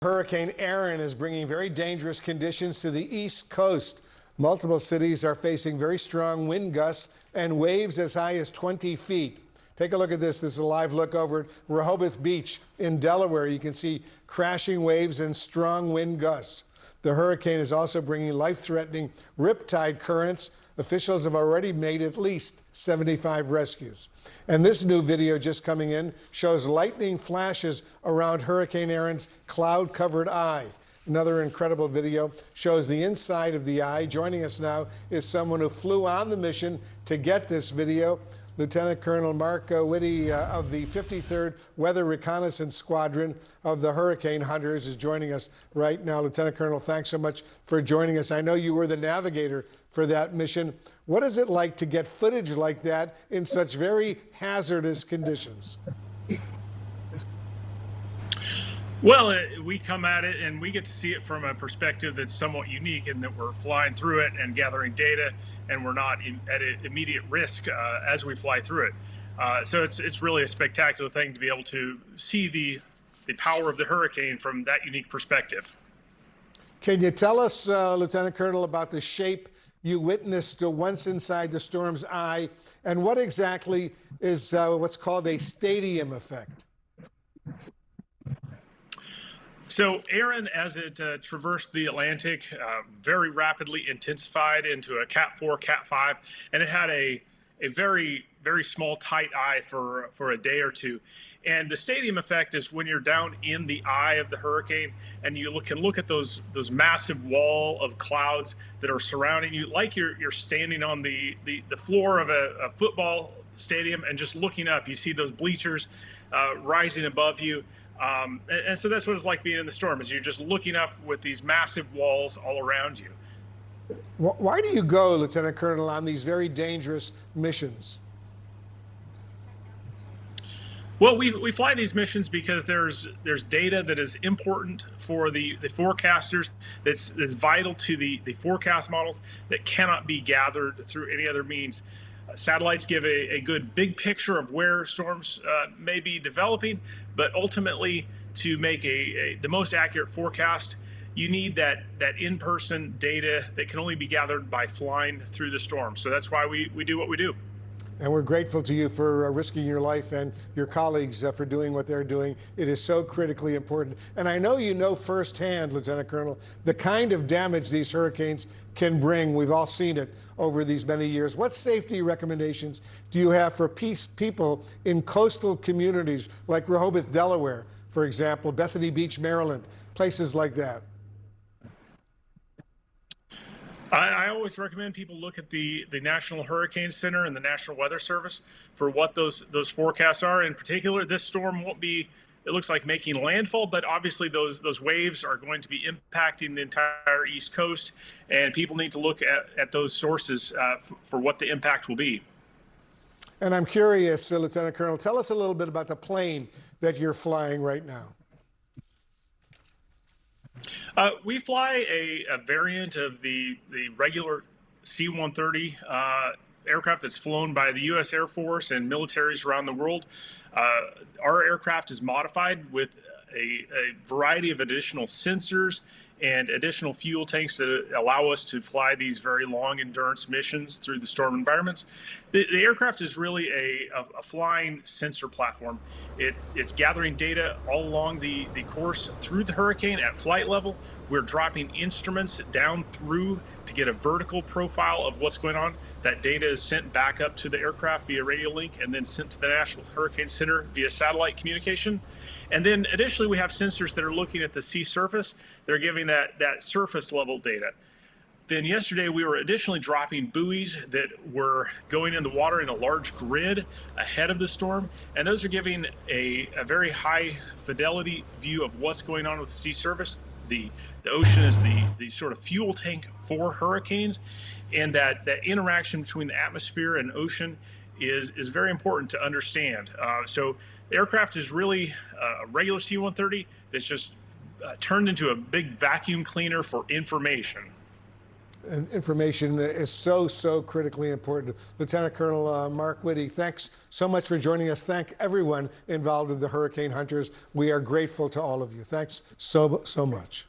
Hurricane Erin is bringing very dangerous conditions to the East Coast. Multiple cities are facing very strong wind gusts and waves as high as 20 feet. Take a look at this. This is a live look over at Rehoboth Beach in Delaware. You can see crashing waves and strong wind gusts. The hurricane is also bringing life-threatening riptide currents. Officials have already made at least 75 rescues. And this new video just coming in shows lightning flashes around Hurricane Erin's cloud-covered eye. Another incredible video shows the inside of the eye. Joining us now is someone who flew on the mission to get this video. Lieutenant Colonel Mark Whitty of the 53rd Weather Reconnaissance Squadron of the Hurricane Hunters is joining us right now. Lieutenant Colonel, thanks so much for joining us. I know you were the navigator for that mission. What is it like to get footage like that in such very hazardous conditions? Well, we come at it and we get to see it from a perspective that's somewhat unique in that we're flying through it and gathering data, and we're not at immediate risk as we fly through it. So it's really a spectacular thing to be able to see the power of the hurricane from that unique perspective. Can you tell us, Lieutenant Colonel, about the shape you witnessed once inside the storm's eye, and what exactly is what's called a stadium effect? So Erin, as it traversed the Atlantic, very rapidly intensified into a Cat 4, Cat 5, and it had a very, very small, tight eye for a day or two. And the stadium effect is when you're down in the eye of the hurricane and you can look at those massive wall of clouds that are surrounding you, like you're standing on the floor of a football stadium and just looking up. You see those bleachers rising above you. And so that's what it's like being in the storm, is you're just looking up with these massive walls all around you. Why do you go, Lieutenant Colonel, on these very dangerous missions? Well, we fly these missions because there's data that is important for the forecasters, that's vital to the forecast models that cannot be gathered through any other means. Satellites give a good big picture of where storms may be developing, but ultimately to make the most accurate forecast, you need that in-person data that can only be gathered by flying through the storm. So that's why we do what we do. And we're grateful to you for risking your life and your colleagues for doing what they're doing. It is so critically important. And I know you know firsthand, Lieutenant Colonel, the kind of damage these hurricanes can bring. We've all seen it over these many years. What safety recommendations do you have for people in coastal communities like Rehoboth, Delaware, for example, Bethany Beach, Maryland, places like that? I always recommend people look at the National Hurricane Center and the National Weather Service for what those forecasts are. In particular, this storm won't be, it looks like, making landfall, but obviously those waves are going to be impacting the entire East Coast, and people need to look at those sources for what the impact will be. And I'm curious, Lieutenant Colonel, tell us a little bit about the plane that you're flying right now. We fly a variant of the regular C-130 aircraft that's flown by the U.S. Air Force and militaries around the world. Our aircraft is modified with a variety of additional sensors and additional fuel tanks that allow us to fly these very long endurance missions through the storm environments. The aircraft is really a flying sensor platform. It's gathering data all along the course through the hurricane at flight level. We're dropping instruments down through to get a vertical profile of what's going on. That data is sent back up to the aircraft via radio link and then sent to the National Hurricane Center via satellite communication. And then additionally, we have sensors that are looking at the sea surface. They're giving that surface level data. Then yesterday, we were additionally dropping buoys that were going in the water in a large grid ahead of the storm. And those are giving a very high fidelity view of what's going on with the sea surface. The ocean is the sort of fuel tank for hurricanes. And that interaction between the atmosphere and ocean is very important to understand. So the aircraft is really a regular C-130 that's just turned into a big vacuum cleaner for information. information is so critically important. Lieutenant Colonel Mark Whitty, thanks so much for joining us. Thank everyone involved in the Hurricane Hunters. We are grateful to all of you. Thanks so much.